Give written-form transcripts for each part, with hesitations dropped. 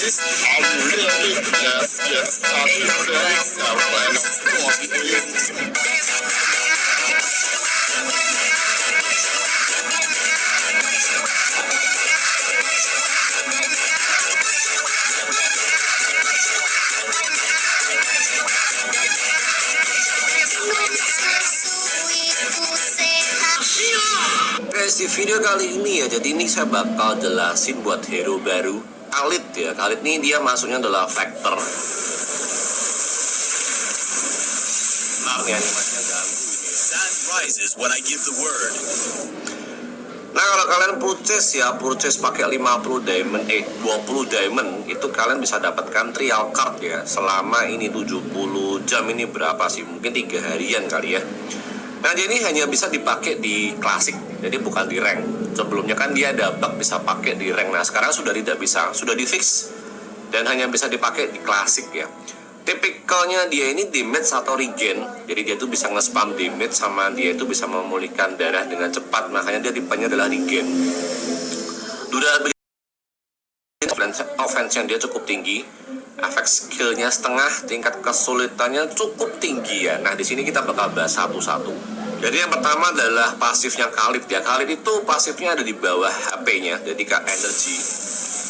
Are you ready? Let's get started. Felix, and of course, please. Guys, di video kali ini ya, jadi ini saya bakal jelasin buat hero baru Khalid ya. Khalid ini dia masuknya adalah Vector. Nah, ini animasinya ganggu ini ya. Sun rises when I give the word. Nah, kalau kalian purchase pakai 50 diamond, 20 diamond, itu kalian bisa dapatkan trial card ya. Selama ini 70 jam, ini berapa sih? Mungkin 3 harian kali ya. Nah, jadi hanya bisa dipakai di klasik, jadi bukan di rank. Sebelumnya kan dia ada bug bisa pakai di rank. Nah, sekarang sudah tidak bisa, sudah di fix dan hanya bisa dipakai di klasik ya. Tipikalnya dia ini damage atau regen, jadi dia tuh bisa nge-spam damage sama dia itu bisa memulihkan darah dengan cepat. Makanya dia tipenya adalah regen. Durability offense yang dia cukup tinggi, efek skillnya setengah, tingkat kesulitannya cukup tinggi ya. Nah, di sini kita bakal bahas satu-satu. Jadi yang pertama adalah pasifnya Khalid ya. Khalid itu pasifnya ada di bawah HP-nya, jadi Kak Energy.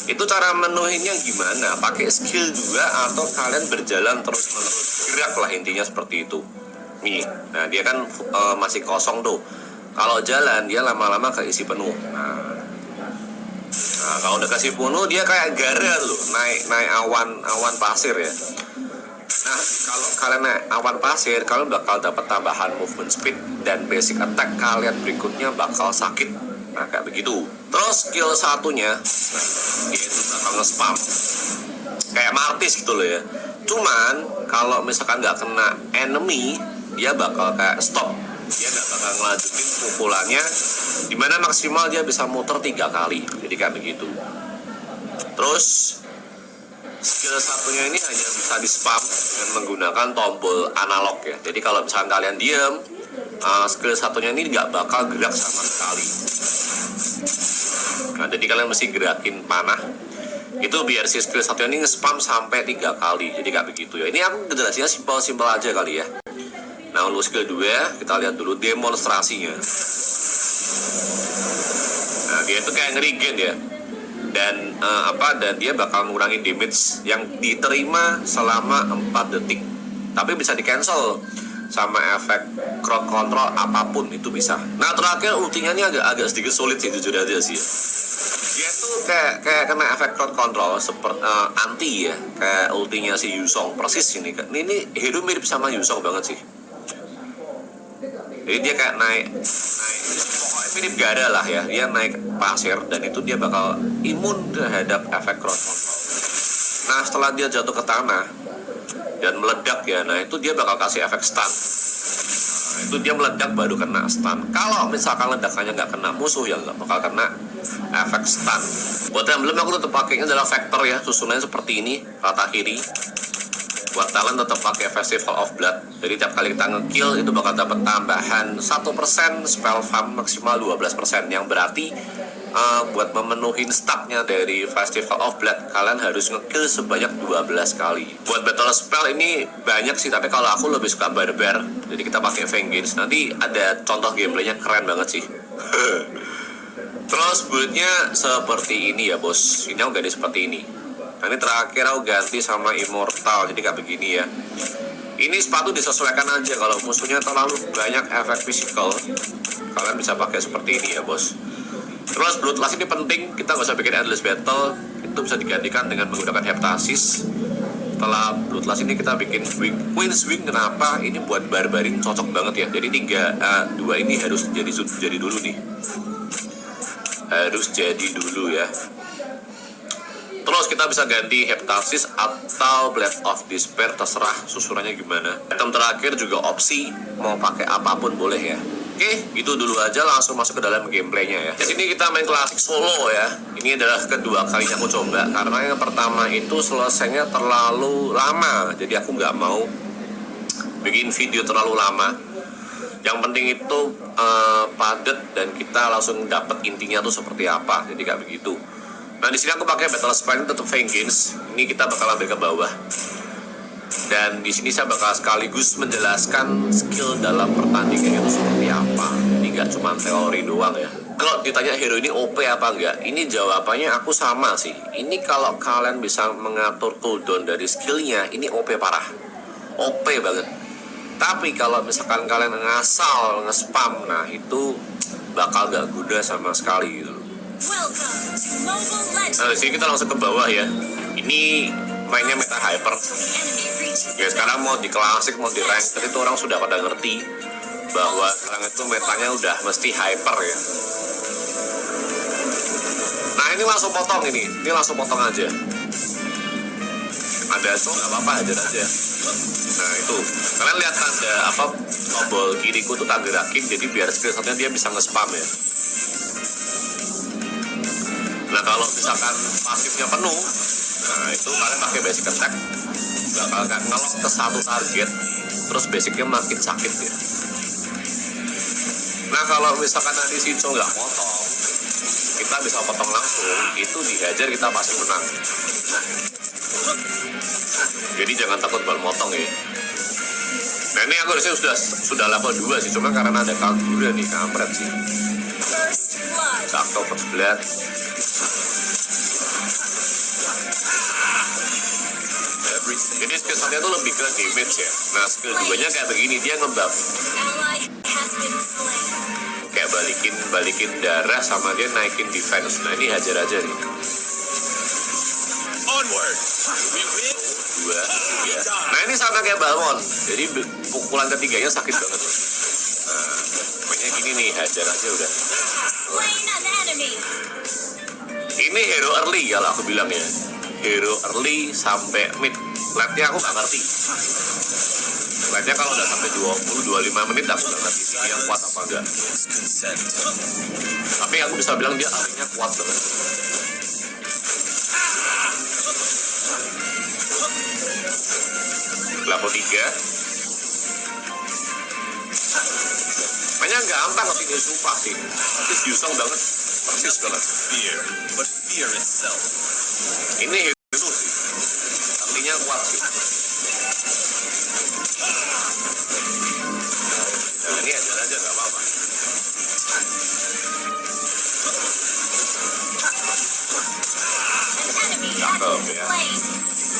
Itu cara menuhinnya gimana? Pakai skill juga atau kalian berjalan terus-menerus, gerak lah intinya seperti itu. Nih, nah dia kan masih kosong tuh. Kalau jalan dia lama-lama keisi penuh. Nah, kalau udah kasih penuh dia kayak gara loh, naik awan pasir ya. Nah, kalau kalian naik awan pasir, kalian bakal dapat tambahan movement speed dan basic attack kalian berikutnya bakal sakit. Nah, kayak begitu. Terus skill satunya, nah, dia itu bakal nge-spam kayak Martis gitu loh ya. Cuman kalau misalkan nggak kena enemy, dia bakal kayak stop. Dia nggak bakal ngelanjutin pukulannya, dimana maksimal dia bisa muter 3 kali. Jadi kayak begitu. Terus skill satunya ini hanya bisa di spam dengan menggunakan tombol analog ya. Jadi kalau misalkan kalian diem, skill satunya ini nggak bakal gerak sama sekali. Nah, jadi kalian mesti gerakin panah itu biar si skill satunya ini nge-spam sampai 3 kali. Jadi kayak begitu ya. Ini aku jelasinnya simpel-simpel aja kali ya. Nah, untuk skill 2 kita lihat dulu demonstrasinya. Nah, dia itu kayak ngerigen ya. Dan dan dia bakal mengurangi damage yang diterima selama 4 detik. Tapi bisa di cancel sama efek crowd control apapun itu bisa. Nah, terakhir ultinya ini agak sedikit sulit sih, jujur aja sih. Dia tuh kayak kena efek crowd control seperti anti ya, kayak ultinya si Yusong persis ini. Ini hero mirip sama Yusong banget sih. Jadi dia kayak naik pokoknya mirip Gara lah ya. Dia naik pasir dan itu dia bakal imun terhadap efek crowd control. Nah, setelah dia jatuh ke tanah dan meledak ya, nah itu dia bakal kasih efek stun. Nah, itu dia meledak baru kena stun. Kalau misalkan ledakannya nggak kena musuh ya nggak bakal kena efek stun. Buat yang belum, aku tetap pakainya adalah Vector ya, susunannya seperti ini, rata kiri. Buat talent tetap pakai Festival of Blood. Jadi tiap kali kita nge-kill itu bakal dapat tambahan 1% spell farm maksimal 12%, yang berarti buat memenuhi stacknya dari Festival of Blood kalian harus nge-kill sebanyak 12 kali. Buat battle spell ini banyak sih, tapi kalau aku lebih suka barbar, jadi kita pakai Vengeance. Nanti ada contoh gameplaynya keren banget sih. Terus build-nya seperti ini ya bos. Ini aku ganti seperti ini. Nah, ini terakhir aku ganti sama Immortal, jadi kayak begini ya. Ini sepatu disesuaikan aja. Kalau musuhnya terlalu banyak efek fisikal, kalian bisa pakai seperti ini ya bos. Terus Bloodlust ini penting, kita nggak usah bikin endless battle, itu bisa digantikan dengan menggunakan Heptasis. Setelah Bloodlust ini kita bikin Queen's Wing. Kenapa? Ini buat barbarin cocok banget ya. Jadi 2 ini harus jadi dulu nih. Harus jadi dulu ya. Terus kita bisa ganti Heptasis atau Blade of Despair, terserah susunannya gimana. Item terakhir juga opsi, mau pakai apapun boleh ya. Oke, itu dulu aja, langsung masuk ke dalam gameplaynya ya. Di sini kita main klasik solo ya. Ini adalah kedua kalinya aku coba, karena yang pertama itu selesainya terlalu lama. Jadi aku nggak mau bikin video terlalu lama. Yang penting itu padat dan kita langsung dapat intinya tuh seperti apa. Jadi kayak begitu. Nah di sini aku pakai Battle Spine tetap Vengeance. Ini kita bakal ambil ke bawah. Dan di sini saya bakal sekaligus menjelaskan skill dalam pertandingan itu seperti apa. Ini nggak cuma teori doang ya. Kalau ditanya hero ini OP apa enggak, ini jawabannya aku sama sih. Ini kalau kalian bisa mengatur cooldown dari skillnya, ini OP parah, OP banget. Tapi kalau misalkan kalian ngasal nge-spam, nah itu bakal gak guna sama sekali gitu. Nah di sini kita langsung ke bawah ya. Ini mainnya meta hyper. Ya sekarang mau di klasik mau di ranked itu orang sudah pada ngerti bahwa sekarang itu metanya udah mesti hyper ya. Nah ini langsung potong ini langsung potong aja. Ada so nggak apa-apa aja. Nah itu kalian lihat tanda apa tombol kiriku tuh tak gerakin, jadi biar skill satunya dia bisa nge-spam ya. Nah kalau misalkan pasifnya penuh, nah itu kalian pakai basic attack bakal ngelok ke satu target, terus basicnya makin sakit ya. Nah kalau misalkan nanti si Cho nggak potong, kita bisa potong langsung, itu dihajar kita pasti menang. Jadi jangan takut buat motong ya. Nah ini aku harusnya sudah level 2 sih, cuma karena ada Kagura nih, kampret sih. Cakep sebelah. Jadi skill satunya tuh lebih ke damage ya. Nah skill 2-nya kayak begini, dia nge-buff. Kayak balikin darah sama dia naikin defense. Nah ini hajar aja nih. Onward. We win. 2, 3. Nah ini sama kayak Balmon. Jadi pukulan ketiganya sakit banget. Nah mainnya gini nih, hajar aja udah. Ini hero early kalau aku bilang ya. Hero early sampai mid. Late-nya aku gak ngerti. Late-nya kalau udah sampai 20-25 menit aku gak ngerti dia yang kuat apa enggak. Tapi aku bisa bilang dia early-nya kuat banget. Level 3. Mainnya gampang tapi dia sumpah sih. Tapi Yusong banget. Persis banget. Fear, but fear itself. Ini hero sih. Artinya kuat sih. Nah ini aja gak apa-apa. Cakep ya.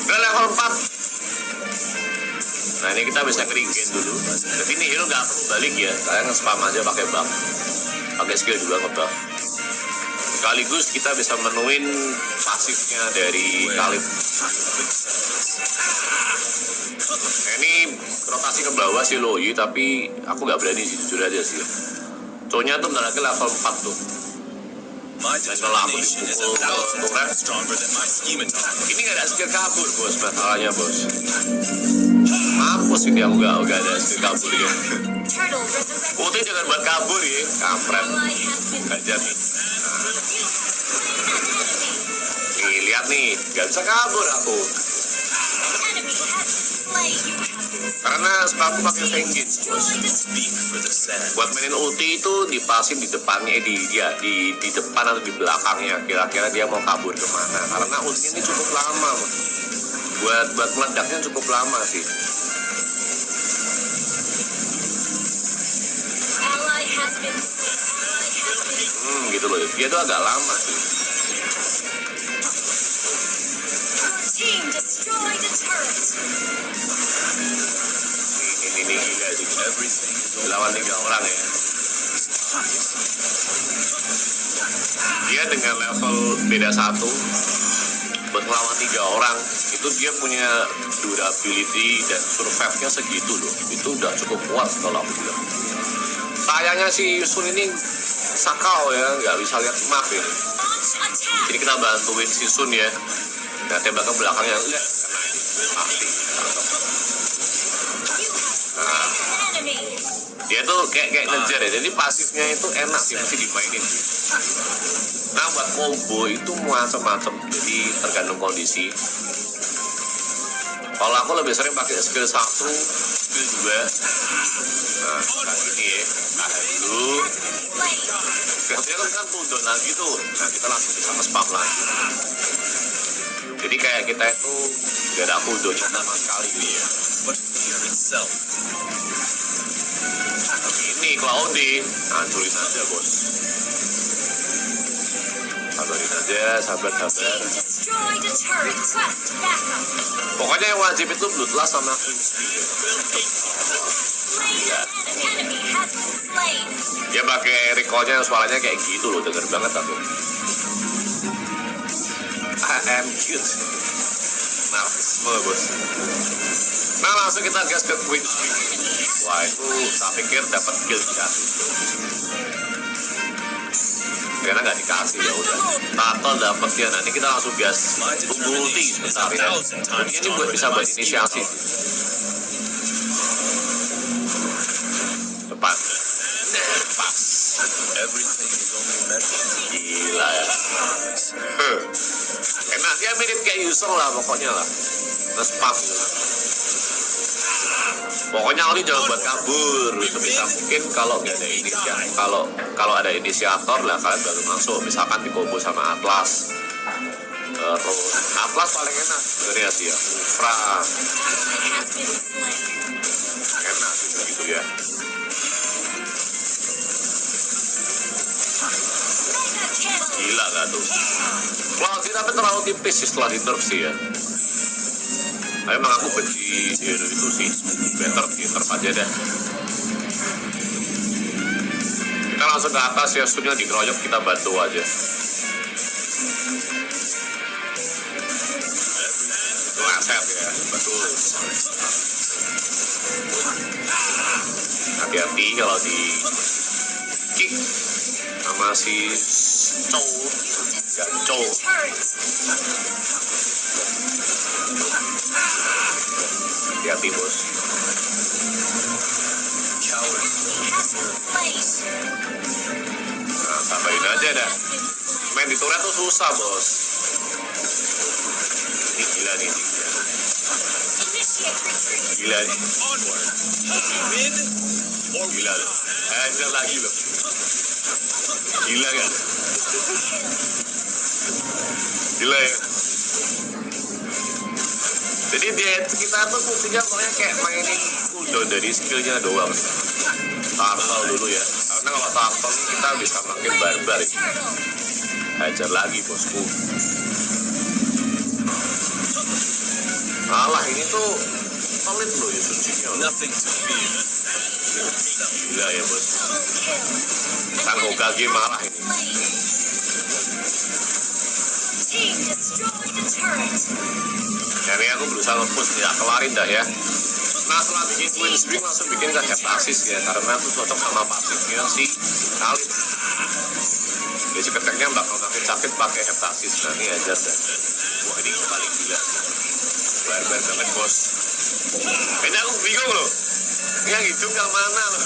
Udah level 4. Nah ini kita bisa nge-regen dulu. Jadi ini hero gak perlu balik ya. Kalian nge-spam aja pakai buff. Pakai skill 2 nge-buff. Sekaligus kita bisa menuin pasifnya dari Khalid. Nah, ini rotasi ke bawah sih Loyi, tapi aku gak berani sih, jujur aja sih. Soalnya tuh bentar lagi level 4 tuh. Dan kalau aku dipukul turret, ini gak ada skill kabur bos, masalahnya bos. Mampus ini aku gak ada skill kabur ya. Putih jangan buat kabur ya, kampret. Ajar nih. Nih lihat nih, gak bisa kabur aku. Karena aku pakai Vengeance bos. Buat mainin ulti itu dipasin di depannya, di depan atau di belakangnya. Kira-kira dia mau kabur kemana? Karena ultinya ini cukup lama. Buat meledaknya cukup lama sih. Gitu loh. Dia tuh agak lama sih. Ini gila sih. Lawan 3 orang ya. Dia dengan level beda 1 buat melawan 3 orang itu dia punya durability dan survive-nya segitu loh. Itu udah cukup kuat kalau aku bilang. Sayangnya si Yusun ini sakau ya, nggak bisa lihat map ini. Jadi kita bantuin si Sun ya. Nah tembak ke belakangnya lihat kena ini pasti. Nah, dia tuh kayak ngejar ya. Jadi pasifnya itu enak sih, mesti dimainin sih. Nah buat combo itu macam-macam. Jadi tergantung kondisi. Kalau aku lebih sering pakai skill 1, skill 2. Nah, kayak gini ya. Nah, dulu. biasanya kan cooldown lagi tuh, nah kita langsung bisa nge-spam lagi. Jadi kayak kita itu gak ada cooldownnya sama sekali gitu ya. but fear itself. Ini Cloudy, hancurin aja bos. Sabarin aja, sabar. Destroyed a turret. Request backup. Pokoknya yang wajib itu Bloodlust sama Queenswing. Slain an enemy has been slain. Ya pakai recall-nya suaranya kayak gitu loh, denger banget aku. I am cute. Narkisme bos. Nah langsung kita gas ke Queenswing. Wah itu saya pikir dapat kill dikasih. Karena nggak dikasih ya udah. Tato dapat ya, nanti kita langsung gas. My Tunggu ulti determination is sebentar ya. 1,000 times Ini buat stronger bisa than my buat steam inisiasi. power. Depan. Pas. Everything is only measured. Gila ya. Enak dia mirip kayak user lah pokoknya lah. Nge-spam gitu. Pokoknya Oli jangan buat kabur. Sebisa mungkin kalau nggak ada inisiator, kalau ada inisiator lah kalian baru masuk. Misalkan di combo sama Atlas. Terus Atlas paling enak sebenarnya sih ya. Ultra Ally has been slain. enak gitu ya. Mega kill. Gila gak tuh? Cloudy tapi terlalu tipis sih setelah di nerf sih ya. Emang aku benci hero itu sih. Better di nerf aja deh. Kita langsung ke atas ya, sunya dikeroyok kita bantu aja. Leset ya, betul. Hati-hati kalau di kick sama si Chow. Gancol. Turret. Hati-hati bos. Coward. Has been slain. Nah, sabarin aja dah. Has been slain. Main di turret tuh susah bos. Ini gila nih. Initiate retreat. Gila nih. Onward. Win or Gila loh. Ada lagi loh. Gila kan? Gila ya. Jadi dia kita tuh fungsinya pokoknya kayak mainin cooldown dari skillnya doang. Turtle dulu ya. Karena kalau turtle ini kita bisa makin barbar. Turtle. Hajar lagi bosku. Alah ini tuh solid loh ya kuncinya. nothing to fear. Gila ya bos. Kill. Sang Hokage marah ini. Slain. Team destroyed the turret. Jadi aku berusaha nge-push ya, kelarin dah ya. Nah setelah bikin Queenswing langsung bikin ke heptasis ya, karena aku cocok sama pasifnya si Khalid. Jadi keteknya bakal makin sakit pakai heptasis. Nah ini aja dah. Wah ini paling gila. Barbar banget bos. Ini aku bingung loh. Yang hidup yang mana loh?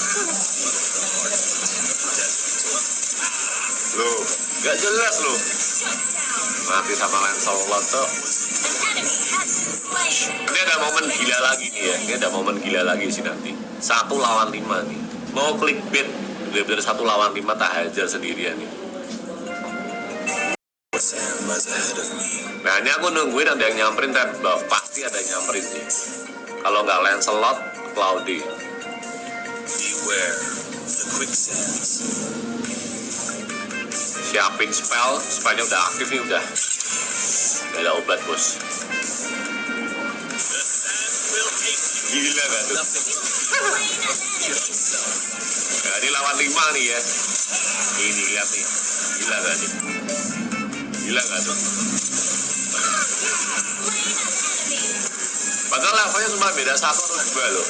Loh, gak jelas loh. Shut down. Mati sama Lancelot tuh. An enemy has been slain. Ini ada momen gila lagi nih ya. Ini ada momen gila lagi sih nanti. 1 lawan 5 nih. Mau clickbait. Bener-bener 1 lawan 5 tak hajar sendirian nih. Sam lies ahead of me. Nah ini aku nungguin ada yang nyamperin tab buff. Pasti ada yang nyamperin sih. Kalau nggak Lancelot, Cloudy. Beware the quicksands. Siapin spellnya udah aktif nih udah. Gak ada obat bos. Will take you. Gila gak tuh? Nothing to Slain an enemy. yourself. Nah, ini lawan 5 nih ya. Ini lihat nih. Gila gak nih? Gila gak tuh? Slain an enemy. Padahal levelnya cuma beda 1 atau 2 loh.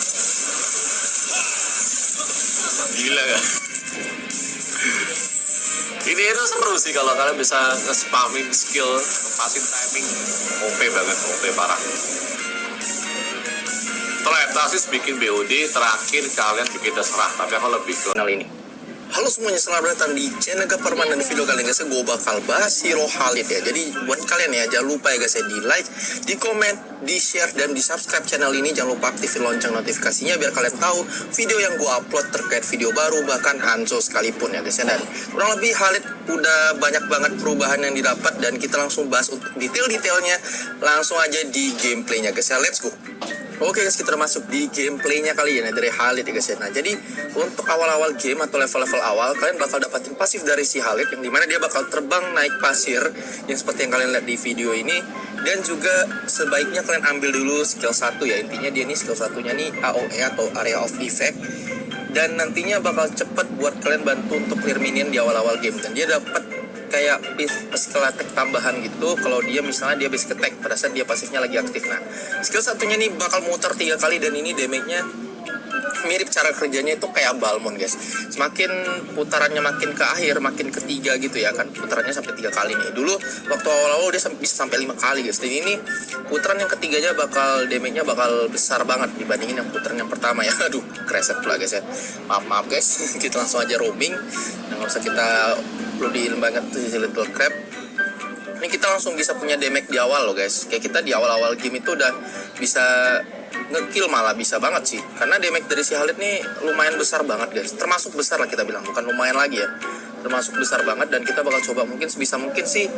Gila gak? Ini itu seru sih kalau kalian bisa nge-spamming skill, ngepasin timing. OP banget, OP parah. Setelah Heptasis bikin BOD, terakhir kalian bikin terserah. Tapi aku lebih ke channel ini. Halo semuanya, selamat datang di channel Gaparman. Dan di video kali ini guys, gue bakal bahas hero Khalid ya. Jadi buat kalian ya, jangan lupa ya guys ya, di like, di komen, di share, dan di subscribe channel ini. Jangan lupa aktifin lonceng notifikasinya biar kalian tahu video yang gue upload terkait video baru, bahkan Hanzo sekalipun ya guys ya. Dan kurang lebih Khalid udah banyak banget perubahan yang didapat, dan kita langsung bahas untuk detail-detailnya langsung aja di gameplaynya guys ya. Let's go. Oke guys, kita udah masuk di gameplaynya kali ini dari Khalid ya guys ya. Nah, jadi untuk awal-awal game atau level-level awal, kalian bakal dapatin pasif dari si Khalid, yang dimana dia bakal terbang naik pasir, yang seperti yang kalian lihat di video ini. Dan juga sebaiknya kalian ambil dulu skill 1 ya. Intinya dia nih skill satunya nih AOE atau Area of Effect, dan nantinya bakal cepet buat kalian bantu untuk clear minion di awal-awal game. Dan dia dapat kayak physical attack tambahan gitu kalau dia misalnya dia basic attack pada saat dia pasifnya lagi aktif. Nah, skill satunya nih bakal muter 3 kali, dan ini damage-nya mirip cara kerjanya itu kayak Balmond guys. Semakin putarannya makin ke akhir, makin ketiga gitu ya kan, putarannya sampai 3 kali nih. Dulu waktu awal-awal dia bisa sampai 5 kali guys. Dan ini putaran yang ketiganya bakal damage-nya bakal besar banget dibandingin yang putaran yang pertama ya. Aduh, kreset pula guys ya. Maaf guys. Kita langsung aja roaming. Nggak usah kita perlu diilm banget tuh si Little Crab. Ini kita langsung bisa punya damage di awal loh guys. Kayak kita di awal-awal game itu udah bisa ngekill, malah bisa banget sih. Karena damage dari si Khalid nih lumayan besar banget guys. Termasuk besar lah kita bilang, bukan lumayan lagi ya. Termasuk besar banget, dan kita bakal coba mungkin sebisa mungkin sih.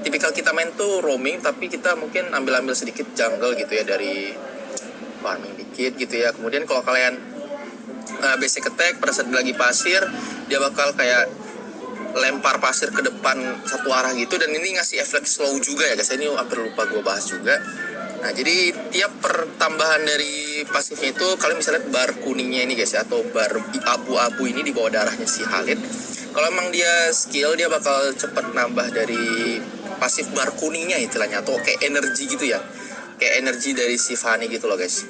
Tipikal kita main tuh roaming, tapi kita mungkin ambil sedikit jungle gitu ya, dari farming dikit gitu ya. Kemudian kalau kalian basic attack pada saat lagi pasir, dia bakal kayak lempar pasir ke depan satu arah gitu, dan ini ngasih efek slow juga ya guys. Ini hampir lupa gue bahas juga. Nah, jadi tiap pertambahan dari pasifnya itu kalian bisa lihat bar kuningnya ini guys ya, atau bar abu-abu ini di bawah darahnya si Khalid. Kalau emang dia skill, dia bakal cepet nambah dari pasif bar kuningnya istilahnya, atau kayak energi gitu ya, kayak energi dari si Fanny gitu loh guys.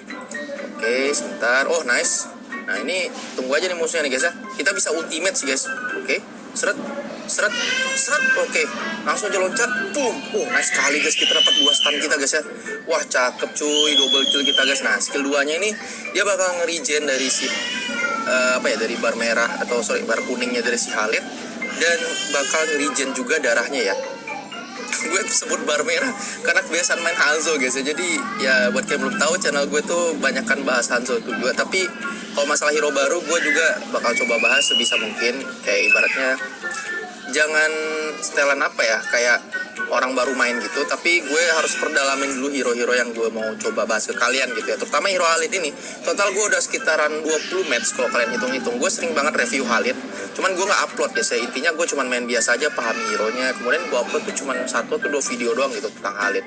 Oke, sebentar. Oh nice. Nah, ini tunggu aja nih musuhnya nih guys ya. Kita bisa ultimate sih guys. Oke, seret. Oke, langsung aja loncat. Boom. Oh, nice sekali guys, kita dapat 2 stun kita guys ya. Wah, cakep cuy, double kill kita guys. Nah, skill 2-nya ini dia bakal nge-regen dari si dari bar merah atau bar kuningnya dari si Khalid, dan bakal nge-regen juga darahnya ya. Gue sebut bar merah karena kebiasaan main Hanzo guys ya. Jadi ya buat kalian belum tahu, channel gue tuh banyakkan bahas Hanzo tuh juga. Tapi kalau masalah hero baru, gue juga bakal coba bahas sebisa mungkin. Kayak ibaratnya jangan setelan kayak orang baru main gitu, tapi gue harus perdalamin dulu hero-hero yang gue mau coba bahas ke kalian gitu ya. Terutama hero Khalid ini, total gue udah sekitaran 20 match kalau kalian hitung-hitung. Gue sering banget review Khalid, cuman gue nggak upload guys ya. Intinya gue cuman main biasa aja, pahami hero-nya, kemudian gue upload tuh cuman 1 atau 2 video doang gitu tentang Khalid.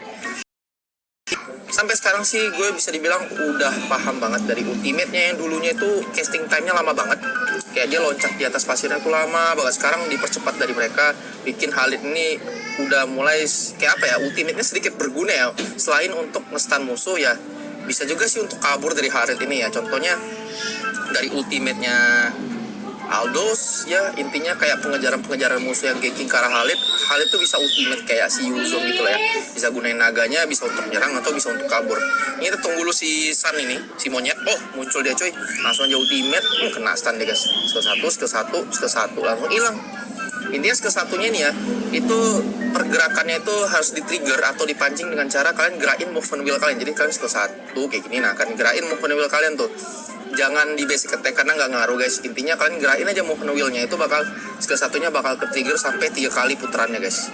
Sampai sekarang sih gue bisa dibilang udah paham banget dari ultimate-nya, yang dulunya itu casting time-nya lama banget. Kayak dia loncat di atas pasirnya tuh lama banget. Sekarang dipercepat dari mereka, bikin Khalid ini udah mulai kayak ultimate-nya sedikit berguna ya. Selain untuk nge-stun musuh ya, bisa juga sih untuk kabur dari Khalid ini ya. Contohnya dari ultimate-nya Aldos ya, intinya kayak pengejaran musuh yang ganking ke arah Khalid tuh bisa ultimate kayak si Yuzong gitu lah ya, bisa gunain naganya, bisa untuk menyerang atau bisa untuk kabur. Ini kita tunggu dulu si Sun ini, si monyet. Oh, muncul dia cuy, langsung aja ultimate. Kena stun deh guys. Skill 1 langsung hilang. Intinya skill satunya nih ya, itu pergerakannya itu harus di-trigger atau dipancing dengan cara kalian gerakin movement wheel kalian. Jadi kalian skill 1 kayak gini, nah kan gerakin movement wheel kalian tuh. Jangan di basic attack karena nggak ngaruh guys. Intinya kalian gerakin aja movement wheel-nya, itu bakal skill satunya bakal ke-trigger sampai 3 kali putarannya guys.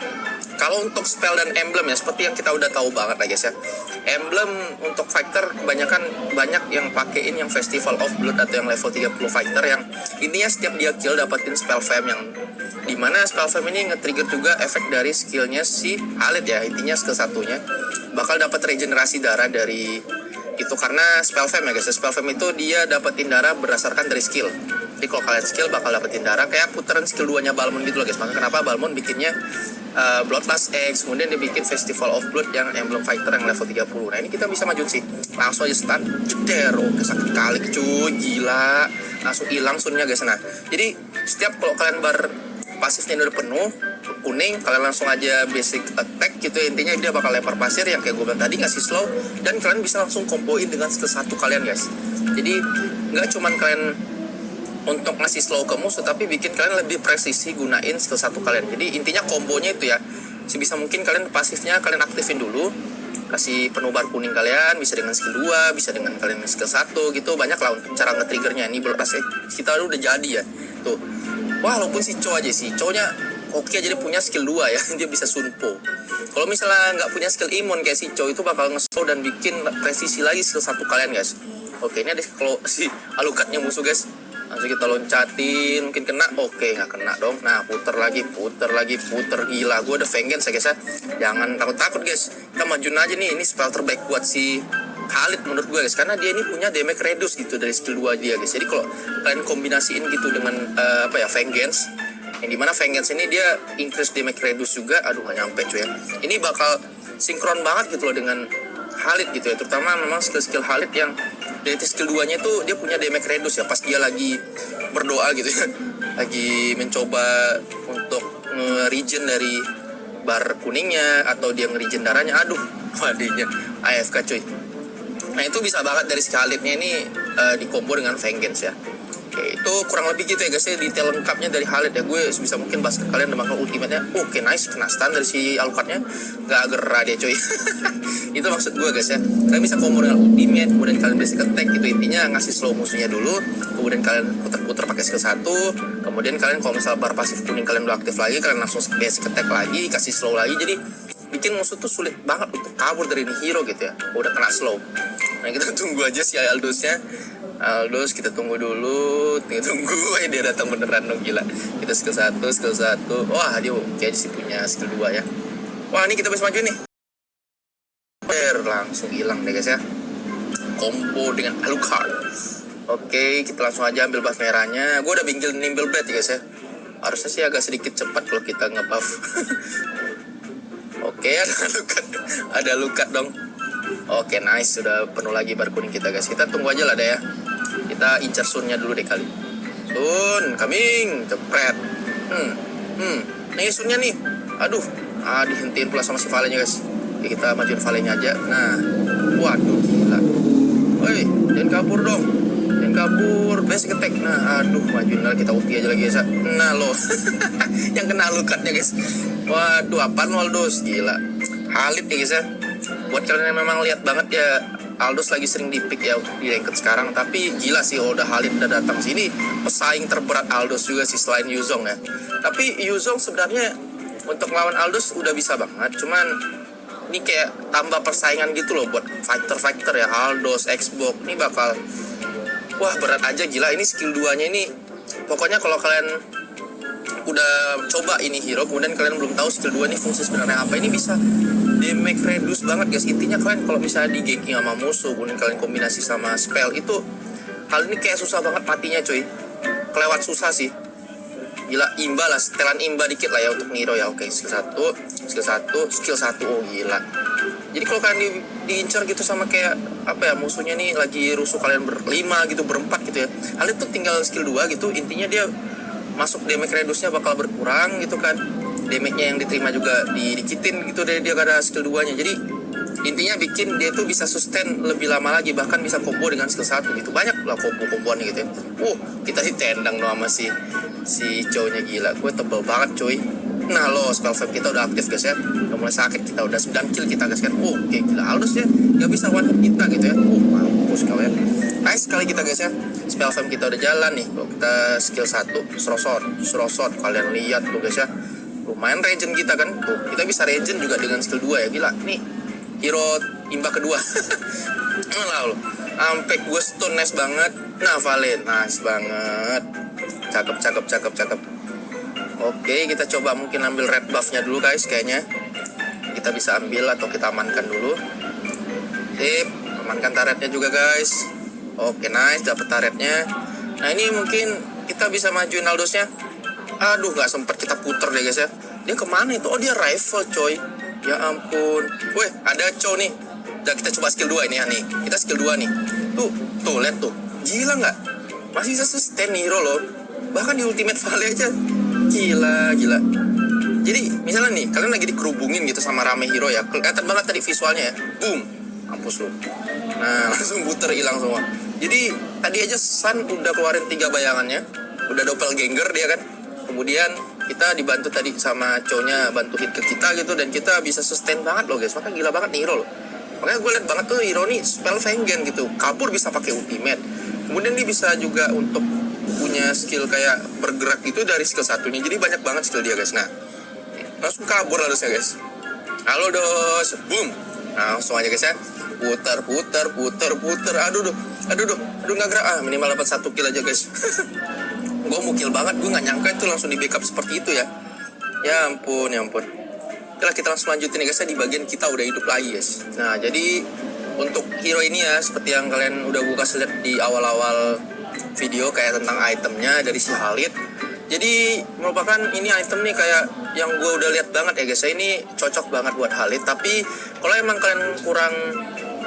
Kalau untuk spell dan emblem ya, seperti yang kita udah tahu banget lah guys ya. Emblem untuk fighter kebanyakan banyak yang pakein yang Festival of Blood atau yang level 30 fighter, yang intinya setiap dia kill dapetin spell fam, yang dimana spell fam ini nge-trigger juga efek dari skillnya si Khalid ya. Intinya skill satunya bakal dapat regenerasi darah dari itu, karena spell fam ya guys. Spell fam itu dia dapetin darah berdasarkan dari skill. Jadi kalau kalian skill bakal dapetin darah, kayak putaran skill 2-nya Balmond gitu loh guys. Maka kenapa Balmond bikinnya Bloodlust X, kemudian dia bikin Festival of Blood yang emblem fighter yang level 30. Nah, ini kita bisa maju sih. Langsung aja stun, jeder. Oh, sakit kali cuy, gila. Langsung hilang sunnya guys. Nah, jadi setiap kalau kalian bar pasifnya udah penuh, kuning, kalian langsung aja basic attack gitu. Intinya dia bakal lempar pasir yang kayak gue bilang tadi, ngasih slow, dan kalian bisa langsung komboin dengan skill 1 kalian guys. Jadi nggak cuman kalian untuk ngasih slow ke musuh, tapi bikin kalian lebih presisi gunain skill 1 kalian. Jadi intinya kombonya itu ya, sebisa mungkin kalian pasifnya kalian aktifin dulu, kasih penubar kuning kalian, bisa dengan skill 2, bisa dengan kalian skill 1 gitu, banyak lah untuk cara nge-triggernya. Ini belum pas kita udah jadi ya, tuh. Walaupun si Cho aja sih, Cho-nya oke jadi punya skill 2 ya, dia bisa sunpo. Kalau misalnya nggak punya skill imun kayak si Cho itu bakal nge-slow dan bikin presisi lagi skill 1 kalian guys. Oke, ini ada kalau si Alucardnya musuh guys. Langsung kita loncatin, mungkin kena, oke nggak kena dong. Nah puter lagi, gila. Gue udah vengeance ya guys ya. Jangan takut guys. Kita majuin aja nih, ini spell terbaik buat si Khalid menurut gue guys. Karena dia ini punya damage reduce gitu dari skill 2 dia guys. Jadi kalau kalian kombinasiin gitu dengan vengeance, yang dimana vengeance ini dia increase damage reduce juga. Aduh nggak nyampe cuy ya. Ini bakal sinkron banget gitu loh dengan Khalid gitu ya. Terutama memang skill Khalid yang dari skill 2-nya itu dia punya damage reduce ya, pas dia lagi berdoa gitu ya, lagi mencoba untuk nge-regen dari bar kuningnya atau dia nge-regen darahnya. Aduh wadinya AFK cuy. Nah itu bisa banget dari Khalidnya ini di combo dengan vengeance ya. Oke, itu kurang lebih gitu ya guys ya, detail lengkapnya dari Khalid ya. Gue bisa mungkin bahas ke kalian dengan ultimate-nya. Oke nice, kena stun dari si Alucardnya, gak gerah dia coy. Itu maksud gue guys ya, kalian bisa combo dengan ultimate, kemudian kalian basic attack gitu. Intinya ngasih slow musuhnya dulu, kemudian kalian puter-puter pakai skill 1, kemudian kalian kalau misalnya bar pasif kuning kalian udah aktif lagi, kalian langsung basic attack lagi, kasih slow lagi. Jadi bikin musuh tuh sulit banget untuk kabur dari ini hero gitu ya, udah kena slow. Nah kita tunggu aja si Aldous-nya. Aldous kita tunggu dulu, tunggu dia datang beneran dong, gila. Kita skill 1, wah dia oke sih punya skill 2 ya. Wah ini kita bisa maju nih, langsung hilang deh guys ya, combo dengan Alucard. Oke kita langsung aja ambil buff merahnya. Gue udah nimble blade ya guys ya, harusnya sih agak sedikit cepat kalau kita nge-buff. Oke ada Alucard dong. Oke nice, sudah penuh lagi bar kuning kita guys. Kita tunggu aja lah deh ya, kita incar Sun-nya dulu deh kali. Sun coming, cepret. Nih Sun-nya nih, aduh dihentiin pula sama si Valen-nya guys. Oke, kita majuin Valen-nya aja. Nah waduh gila, woi jangan kabur dong, jangan kabur, basic attack. Nah aduh majuin lah, kita ulti aja lagi guys. Nah lo yang kena Alucard-nya guys. Waduh apaan Aldous, gila Khalid ya guys ya. Buat kalian yang memang lihat banget ya, Aldous lagi sering di-pick ya di ranked sekarang. Tapi gila sih kalau udah Khalid udah datang sini, pesaing terberat Aldous juga sih selain Yuzong ya. Tapi Yuzong sebenarnya untuk lawan Aldous udah bisa banget, cuman ini kayak tambah persaingan gitu loh buat fighter ya. Aldous, Xbox ini bakal wah berat aja gila. Ini skill 2-nya ini pokoknya kalau kalian udah coba ini hero kemudian kalian belum tahu skill 2 ini fungsi sebenarnya apa, ini bisa damage reduce banget guys. Intinya kalian kalau misalnya di ganking sama musuh kemudian kalian kombinasi sama spell itu, hal ini kayak susah banget matinya cuy, kelewat susah sih. Gila imba lah, setelan imba dikit lah ya untuk Nero ya. Oke skill 1, oh gila. Jadi kalau kalian diincar gitu sama kayak apa ya, musuhnya nih lagi rusuh kalian berlima gitu, berempat gitu ya, hal itu tinggal skill 2 gitu, intinya dia masuk damage reduce-nya bakal berkurang gitu kan. Damage-nya yang diterima juga didikitin gitu dari dia karena skill 2-nya. Jadi intinya bikin dia tuh bisa sustain lebih lama lagi, bahkan bisa combo dengan skill 1 gitu. Banyak lah combo-komboannya gitu ya. Kita ditendang loh sama si Cho-nya, gila. Gue tebel banget cuy. Nah lo spell fam kita udah aktif guys ya, udah mulai sakit, kita udah 9 kill kita guys kan. Oke gila Aldous ya, gak bisa one hit kita gitu ya. Mampus kau ya. Nice sekali kita guys ya, spell fam kita udah jalan nih. Kalau kita skill 1 Surosot, kalian lihat tuh guys ya, lumayan regen kita kan. Tuh kita bisa regen juga dengan skill 2 ya, gila. Nih hero imba kedua. Nah lo sampai gue stun, nice banget. Nah Valen nice banget, cakep. Oke, kita coba mungkin ambil red buff-nya dulu guys kayaknya. Kita bisa ambil atau kita amankan dulu. Sip, amankan turretnya juga guys. Oke, nice, dapat turretnya. Nah, ini mungkin kita bisa majuin Aldous-nya. Aduh, nggak sempet kita puter deh guys ya. Dia kemana itu? Oh, dia rifle coy. Ya ampun. Weh, ada Cho nih. Udah kita coba skill 2 ini ya nih. Kita skill 2 nih. Tuh, lihat tuh. Gila nggak? Masih bisa sustain hero loh. Bahkan di ultimate Vale aja. Gila. Jadi misalnya nih kalian lagi dikerubungin gitu sama rame hero ya, kelihatan banget tadi visualnya ya, boom, mampus lu. Nah langsung buter hilang semua. Jadi tadi aja Sun udah keluarin 3 bayangannya, udah doppelganger dia kan. Kemudian kita dibantu tadi sama Chow-nya bantu hit ke kita gitu, dan kita bisa sustain banget loh guys. Makanya gila banget nih hero loh. Makanya gue liat banget tuh hero nih spell Vengeance gitu, kabur bisa pakai ultimate. Kemudian dia bisa juga untuk punya skill kayak bergerak gitu dari skill satunya. Jadi banyak banget skill dia guys. Nah, langsung kabur harusnya guys. Halo dos, boom. Nah, langsung aja guys ya. Putar. Aduh nggak gerak. Minimal dapat 1 kill aja guys. Gue mukil banget, gue nggak nyangka itu langsung di backup seperti itu ya. Ya ampun. Oke, kita langsung lanjutin ya guys ya, di bagian kita udah hidup lagi guys. Nah, jadi untuk hero ini ya, seperti yang kalian udah gue kasih lihat di awal-awal video kayak tentang itemnya dari si Khalid. Jadi merupakan ini item nih kayak yang gue udah lihat banget ya guys ya, ini cocok banget buat Khalid. Tapi kalau emang kalian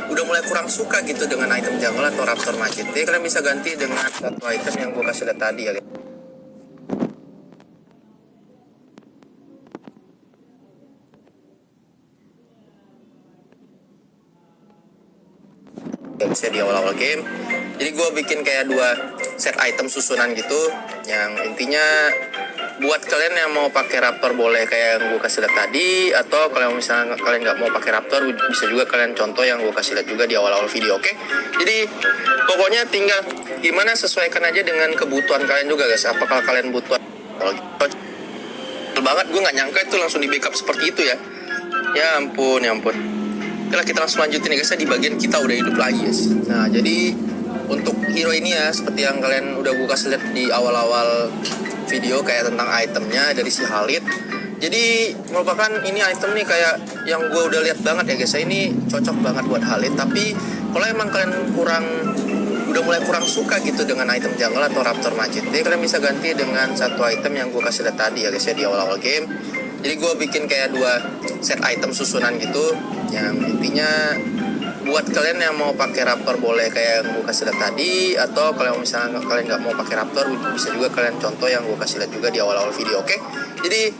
udah mulai kurang suka gitu dengan item jungle atau Raptor Machete, kalian bisa ganti dengan satu item yang gue kasih lihat tadi ya guys. Bisa di awal-awal game. Jadi gue bikin kayak 2 set item susunan gitu, yang intinya buat kalian yang mau pakai Raptor boleh kayak yang gue kasih lihat tadi, atau kalau misalnya kalian nggak mau pakai Raptor bisa juga kalian contoh yang gue kasih lihat juga di awal-awal video. Oke, jadi pokoknya tinggal gimana sesuaikan aja dengan kebutuhan kalian juga guys. Apakah kalian butuh banget, gue nggak nyangka itu langsung di backup seperti itu ya. Ya ampun. Oke, kita langsung lanjutin ya guys ya, di bagian kita udah hidup lagi guys. Nah, jadi untuk hero ini ya, seperti yang kalian udah gue kasih lihat di awal-awal video kayak tentang itemnya dari si Khalid. Jadi merupakan ini item nih kayak yang gue udah lihat banget ya guys ya, ini cocok banget buat Khalid. Tapi kalau emang kalian udah mulai kurang suka gitu dengan item jungle atau Raptor Machete, kalian bisa ganti dengan satu item yang gue kasih lihat tadi ya guys ya, di awal-awal game. Jadi gue bikin kayak 2 set item susunan gitu, yang intinya buat kalian yang mau pakai Raptor boleh kayak yang gue kasih lihat tadi, atau kalau misalnya kalian nggak mau pakai Raptor bisa juga kalian contoh yang gue kasih lihat juga di awal-awal video. Oke, jadi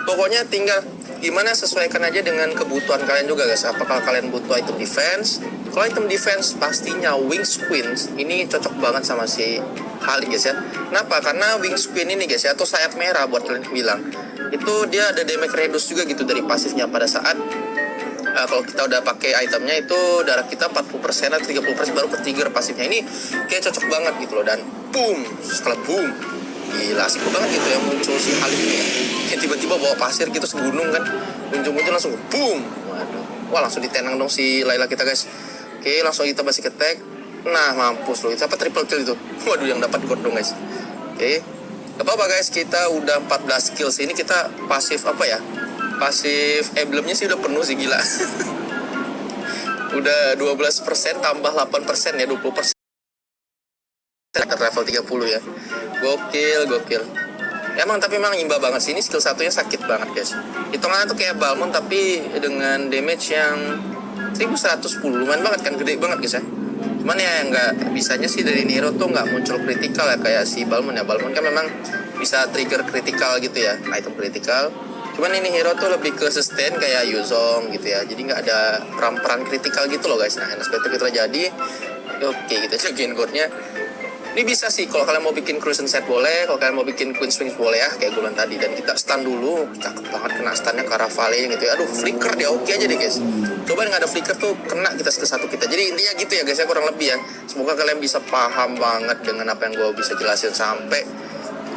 pokoknya tinggal gimana sesuaikan aja dengan kebutuhan kalian juga guys. Apakah kalian butuh item defense? Kalau item defense pastinya Wings Queen ini cocok banget sama si Khalid guys ya. Kenapa? Karena Wings Queen ini guys ya, atau sayap merah buat kalian bilang, itu dia ada damage reduce juga gitu dari pasifnya pada saat kalau kita udah pakai itemnya itu darah kita 40% atau 30% baru ke trigger pasifnya. Ini kayak cocok banget gitu loh. Dan boom, setelah boom, gila asik banget gitu yang muncul si Khalid ini ya. Kayak tiba-tiba bawa pasir gitu segunung kan, muncul langsung boom. Waduh, wah langsung ditenang dong si Layla kita guys. Oke, langsung kita basic attack. Nah, mampus loh, siapa triple kill itu? Waduh, yang dapat god dong guys. Oke, gak apa-apa guys, kita udah 14 kills. Ini kita pasif apa ya? Pasif emblemnya sih udah penuh sih, gila. Udah 12% tambah 8% ya, 20%. Level 30 ya. Gokil. Tapi emang imba banget sih, ini skill satunya sakit banget guys. Hitungannya tuh kayak Balmond tapi dengan damage yang 1110, lumayan banget kan, gede banget guys ya. Cuman ya nggak bisanya sih dari Nero tuh nggak muncul kritikal ya kayak si Balmond ya. Balmond kan memang bisa trigger kritikal gitu ya, item kritikal. Cuman ini hero tuh lebih ke sustain kayak Yuzong gitu ya. Jadi nggak ada peran kritikal gitu loh guys. Nah, seperti itu terjadi. Oke, kita jagain godnya. Ini bisa sih kalau kalian mau bikin Crucian Set boleh, kalau kalian mau bikin Queen Swings boleh ya, kayak gue tadi. Dan kita stun dulu, cakep banget kena stunnya ke arah Valley gitu ya. Aduh, flicker dia oke aja deh guys. Coba nggak ada flicker tuh kena kita skill satu kita. Jadi intinya gitu ya guys ya, kurang lebih ya. Semoga kalian bisa paham banget dengan apa yang gue bisa jelasin sampai.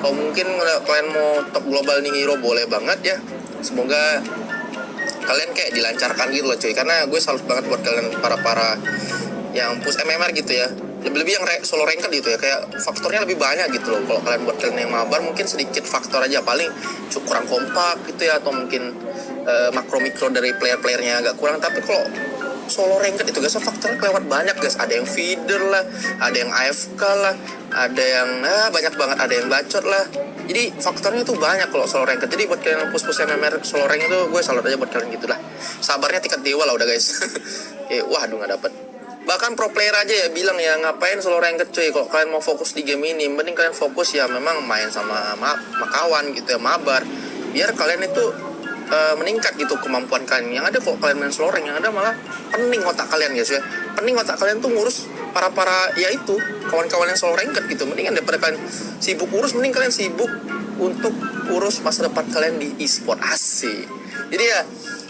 Kalau mungkin kalian mau top global nih hero boleh banget ya. Semoga kalian kayak dilancarkan gitu loh cuy. Karena gue salut banget buat kalian para yang push MMR gitu ya. Lebih yang solo ranked gitu ya, kayak faktornya lebih banyak gitu loh. Kalau kalian buat kalian yang mabar mungkin sedikit faktor aja, paling kurang kompak gitu ya, atau mungkin makro mikro dari player-playernya agak kurang. Tapi kalau solo ranked itu guys, faktornya kelewat banyak guys. Ada yang feeder lah, ada yang AFK lah, ada yang banyak banget, ada yang bacot lah. Jadi faktornya tuh banyak kalau solo ranked. Jadi buat kalian yang push MMR solo ranked itu gue salut aja buat kalian gitu lah. Sabarnya tingkat dewa lah udah guys. Waduh nggak dapet. Bahkan pro player aja ya bilang ya, ngapain solo ranked cuy, kalau kalian mau fokus di game ini mending kalian fokus ya memang main sama kawan gitu ya, mabar, biar kalian itu meningkat gitu kemampuan kalian. Yang ada kok kalian main solo rank, yang ada malah pening otak kalian guys ya. Pening otak kalian tuh ngurus para ya itu kawan-kawan yang solo ranked gitu, mendingan daripada kalian sibuk urus, mending kalian sibuk untuk urus masa depan kalian di e-sport. Asik. Jadi ya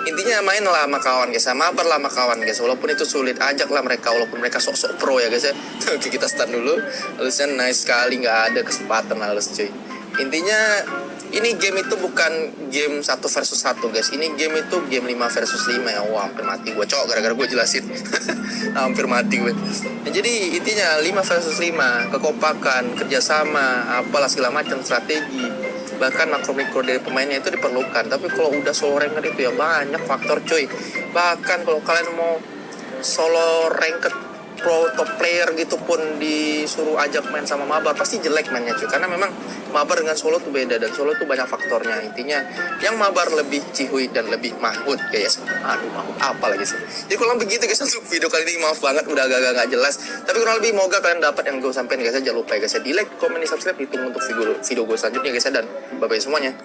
intinya main lah sama kawan guys, mabar lah sama kawan guys, walaupun itu sulit, ajak lah mereka walaupun mereka sok-sok pro ya guys ya. Oke, kita start dulu. Halusnya nice sekali, nggak ada kesempatan halus cuy. Intinya ini game itu bukan game 1 versus 1 guys, ini game itu game 5 versus 5 ya. Wah, hampir mati gue cowok gara-gara gue jelasin. Hampir mati gue. Nah, jadi intinya 5 versus 5, kekompakan, kerjasama, apalah segala macam, strategi, bahkan makro-mikro dari pemainnya itu diperlukan. Tapi kalau udah solo ranked itu ya banyak faktor cuy. Bahkan kalau kalian mau solo ranked pro top player gitu pun disuruh ajak main sama mabar pasti jelek mainnya cuy, karena memang mabar dengan solo tuh beda, dan solo tuh banyak faktornya. Intinya yang mabar lebih cihuy dan lebih mahmud guys. Aduh, mahmud apa lagi sih. Jadi kurang begitu guys untuk video kali ini, maaf banget udah agak nggak jelas, tapi kurang lebih moga kalian dapat yang gue sampein guys. Jangan lupa ya guys ya, di like, komen, di subscribe, ditunggu untuk video gue selanjutnya guys ya, dan bye bye semuanya.